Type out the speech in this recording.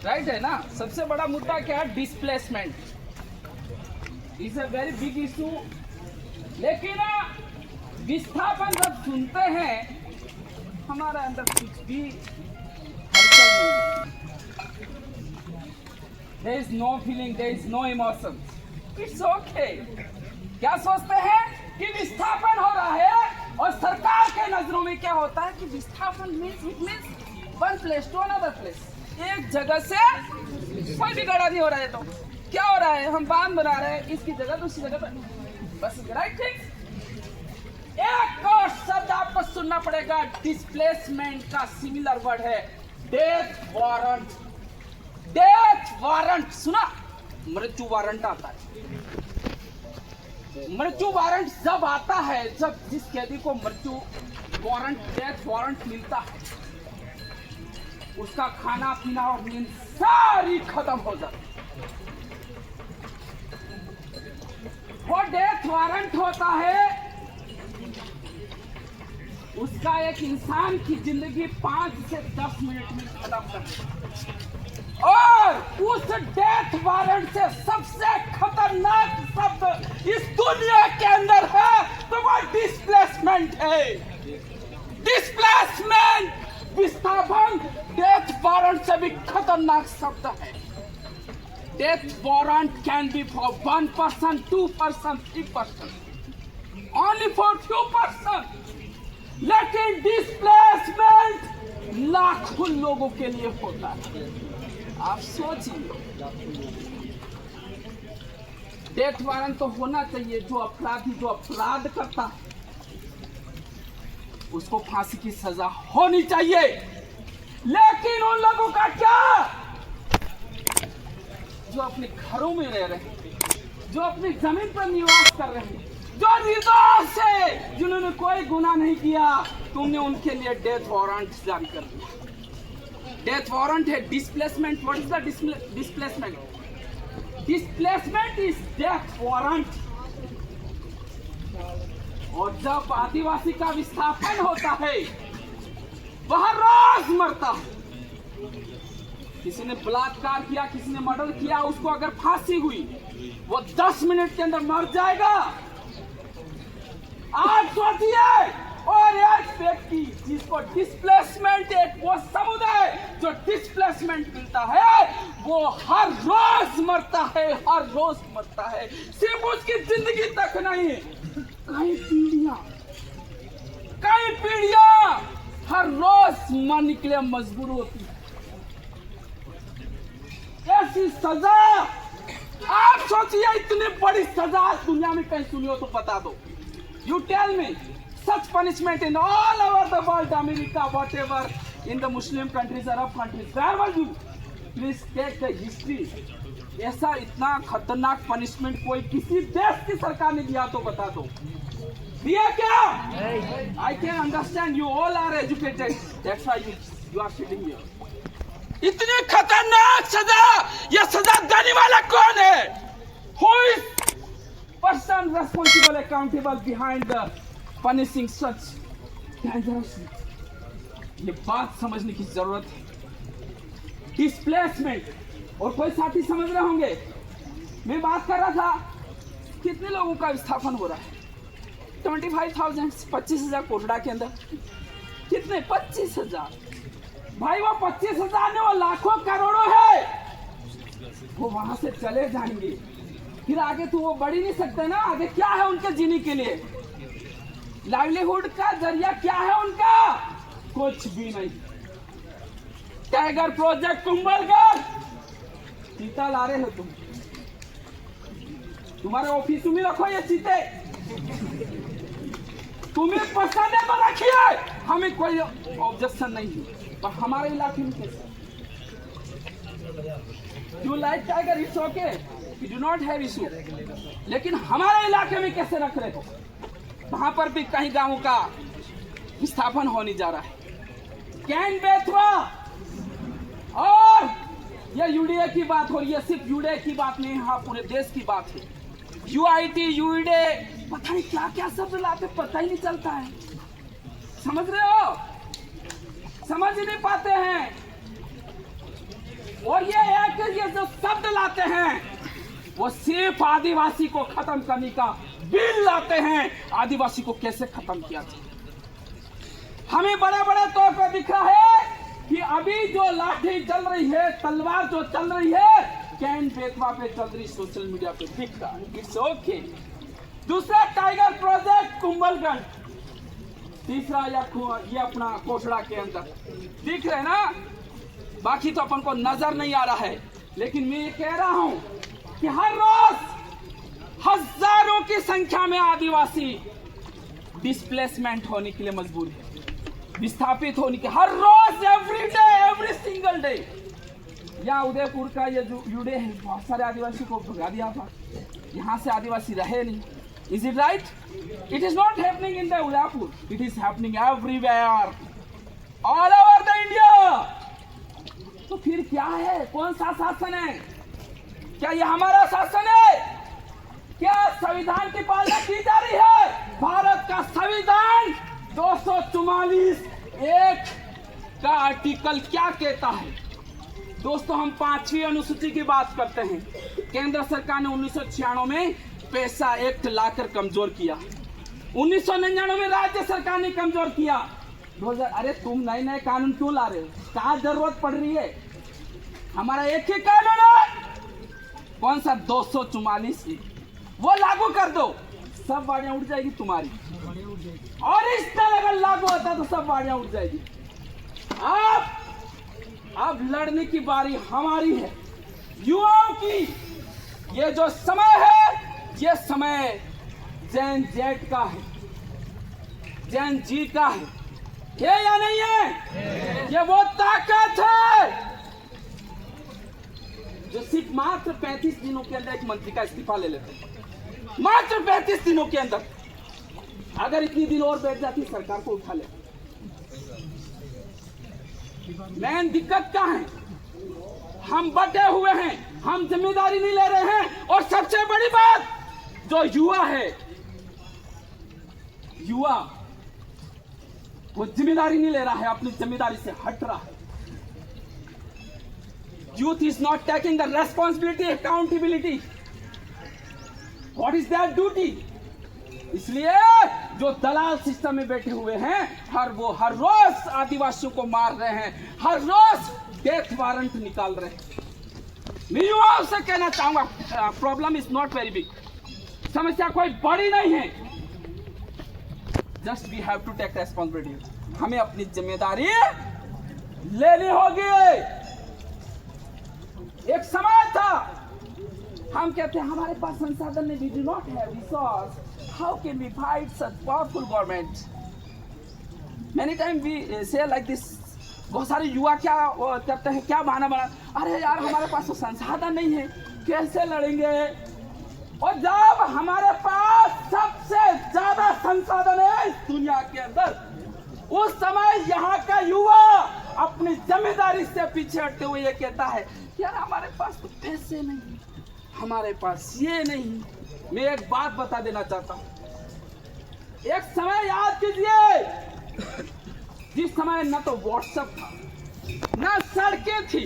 Right है ना। सबसे बड़ा मुद्दा क्या है? Displacement is a very big issue. लेकिन विस्थापन जब सुनते हैं हमारे अंदर कुछ भी हलचल नहीं, there is no feeling, there is no emotion, it's okay। क्या सोचते हैं कि विस्थापन हो रहा है, और सरकार के नजरों में क्या होता है कि विस्थापन means one place to another place, एक जगह से कोई भी गड़ा नहीं हो रहा है। तो क्या हो रहा है? हम बांध बना रहे हैं, इसकी जगह दूसरी जगह पर, बस राइट थिंग। एक और शब्द आपको सुनना पड़ेगा डिस्प्लेसमेंट का, सिमिलर वर्ड है डेथ वारंट। डेथ वारंट सुना? मृत्यु वारंट आता है। मृत्यु वारंट जब आता है जब जिस कैदी को मृत्यु वारंट, डेथ वारंट मिलता है, उसका खाना पीना और नींद सारी खत्म हो जाती है। वो डेथ वारंट होता है, उसका एक इंसान की जिंदगी 5 से 10 मिनट में खत्म कर देता। और उस डेथ वारंट से सबसे खतरनाक शब्द इस दुनिया के अंदर है तो वो डिस्प्लेसमेंट है। डिस्प्लेसमेंट, विस्थापन डेथ वारंट से भी खतरनाक शब्द है। Death warrant can be for 1 person, 2 person, 3 person, only for few person। लेकिन डिस्प्लेसमेंट लाखों लोगों के लिए होता है। आप सोचिए, डेथ वारंट तो होना चाहिए। जो अपराधी जो अपराध करता है उसको फांसी की सजा होनी चाहिए। लेकिन उन लोगों का क्या जो अपने घरों में रह रहे हैं, जो अपनी जमीन पर निवास कर रहे हैं, जो निर्दोष है, जिन्होंने कोई गुनाह नहीं किया, तुमने उनके लिए डेथ वारंट जारी कर दिया। डेथ वारंट है displacement. What is the displacement? Displacement is death warrant. और जब आदिवासी का विस्थापन होता है, वह रोज मरता है। किसी ने बलात्कार किया, किसी ने मर्डर किया, उसको अगर फांसी हुई, वो 10 मिनट के अंदर मर जाएगा। आज सोचिए, और एक व्यक्ति जिसको डिस्प्लेसमेंट, एक वो समुदाय जो डिस्प्लेसमेंट मिलता है, वो हर रोज मरता है, हर रोज मरता है। सिर्फ उसकी जिंदगी तक नहीं, कई पीढ़ियां हर रोज मरने के लिए मजबूर होती है। ऐसी सजा, आप सोचिए, इतनी बड़ी सजा दुनिया में कहीं सुनी हो तो बता दो। You tell me, such punishment in all over the world, America, whatever, in the Muslim countries, Arab countries, where were you? Please take the history. ऐसा इतना खतरनाक पनिशमेंट कोई किसी देश की सरकार ने दिया तो बता दो। दिया क्या? I can understand you all are educated. That's why you are sitting here. इतनी खतरनाक सजा, ये सजा देने वाला कौन है? Who is person responsible, accountable behind the punishing such dangerous? ये बात समझने की जरूरत है। डिस्प्लेसमेंट, और कोई साथी समझ रहे होंगे, मैं बात कर रहा था कितने लोगों का विस्थापन हो रहा है? 25,000, 25,000 कोटड़ा के अंदर कितने? 25,000। भाई वो 25,000 ने वो लाखों करोड़ों है, वो वहां से चले जाएंगे। फिर आगे तो वो बढ़ ही नहीं सकते ना। आगे क्या है उनके जीने के लिए? लाइवलीहुड का जरिया क्या है उनका? कुछ भी नहीं। टाइगर प्रोजेक्ट कुंभलगढ़, चीता ला रहे हो तुम, तुम्हारे ऑफिस में रखो ये चीते, तुम्हें पसंद है तो रखिए, हमें कोई ऑब्जेक्शन नहीं है। पर हमारे इलाके में कैसे? You like tiger, it's okay. We do not have issue. लेकिन हमारे इलाके में कैसे रख रहे हो? वहां पर भी कई गांवों का विस्थापन होने जा रहा है। कैन बेथवा, और यह यूडीए की बात हो रही है। सिर्फ यूडीए की बात नहीं, हाँ पूरे देश की बात है। यूआईटी, यूडीए, पता नहीं क्या क्या शब्द लाते, पता ही नहीं चलता है। समझ रहे हो? समझ ही नहीं पाते हैं। और ये जो शब्द लाते हैं वो सिर्फ आदिवासी को खत्म करने का बिल लाते हैं। आदिवासी को कैसे खत्म किया जाए? हमें बड़े बड़े तौर पर दिख रहा है कि अभी जो लाठी चल रही है, तलवार जो चल रही है, कैन बेतवा पे चल रही, सोशल मीडिया पे दिख रहा है। It's okay. दूसरा टाइगर प्रोजेक्ट कुंभलगढ़, तीसरा ये अपना कोठड़ा के अंदर दिख रहे ना। बाकी तो अपन को नजर नहीं आ रहा है, लेकिन मैं ये कह रहा हूं कि हर रोज हजारों की संख्या में आदिवासी डिस्प्लेसमेंट होने के लिए मजबूर है, विस्थापित होने के, हर रोज, every day, every single day. या उदयपुर का ये जो यूडे है, बहुत सारे आदिवासी को भगा दिया था, यहाँ से आदिवासी रहे नहीं। Is it right? It is not happening in the Udaipur, it is happening everywhere, all over the India. तो फिर क्या है? कौन सा शासन है? क्या ये हमारा शासन है? क्या संविधान की पालना की जा रही है? भारत का संविधान 244 एक का आर्टिकल क्या कहता है? दोस्तों, हम 5वीं अनुसूची की बात करते हैं। केंद्र सरकार ने 1996 में पैसा एक्ट लाकर कमजोर किया। 1999 में राज्य सरकार ने कमजोर किया। 2000, अरे तुम नए नए कानून क्यों ला रहे हो? कहाँ जरूरत पड़ रही है? हमारा एक ही कानून है। कौन सा? 244, वो लागू कर दो, सब बाड़ियां उठ जाएगी तुम्हारी। और इस तरह अगर लागू होता तो सब बाड़ियां उठ जाएगी। अब लड़ने की बारी हमारी है, युवाओं की। ये जो समय है, ये समय जैन जेट का है, जैन जी का है या नहीं है? ये वो ताकत है जो सिर्फ मात्र 35 दिनों के अंदर एक मंत्री का इस्तीफा ले लेते हैं। मात्र 35 दिनों के अंदर। अगर इतनी दिन और बैठ जाती, सरकार को उठा ले। मेन दिक्कत क्या है? हम बटे हुए हैं, हम जिम्मेदारी नहीं ले रहे हैं। और सबसे बड़ी बात, जो युवा है, युवा वो जिम्मेदारी नहीं ले रहा है, अपनी जिम्मेदारी से हट रहा है। Youth is not taking the responsibility, accountability. What is their duty? इसलिए जो दलाल सिस्टम में बैठे हुए हैं, हर रोज आदिवासियों को मार रहे हैं, हर रोज डेथ वारंट निकाल रहे हैं। मैं युवाओं से कहना चाहूंगा, problem is not very big, समस्या कोई बड़ी नहीं है। Just we have to take responsibility. हमें अपनी जिम्मेदारी लेनी होगी। एक समय था, हम कहते हैं हमारे पास संसाधन नहीं, we do not have resource, how can we fight such powerful government? Many times we say like this. बहुत सारे युवा क्या करते हैं, क्या बहाना बना, अरे यार हमारे पास तो संसाधन नहीं है, कैसे लड़ेंगे? और जब हमारे पास सबसे ज्यादा संसाधन है इस दुनिया के अंदर, उस समय यहाँ का युवा अपनी जिम्मेदारी से पीछे हटते हुए ये कहता है, यार हमारे पास तो पैसे नहीं, हमारे पास ये नहीं। मैं एक बात बता देना चाहता हूँ, एक समय याद कीजिए जिस समय न तो व्हाट्सएप था, न सड़कें थी,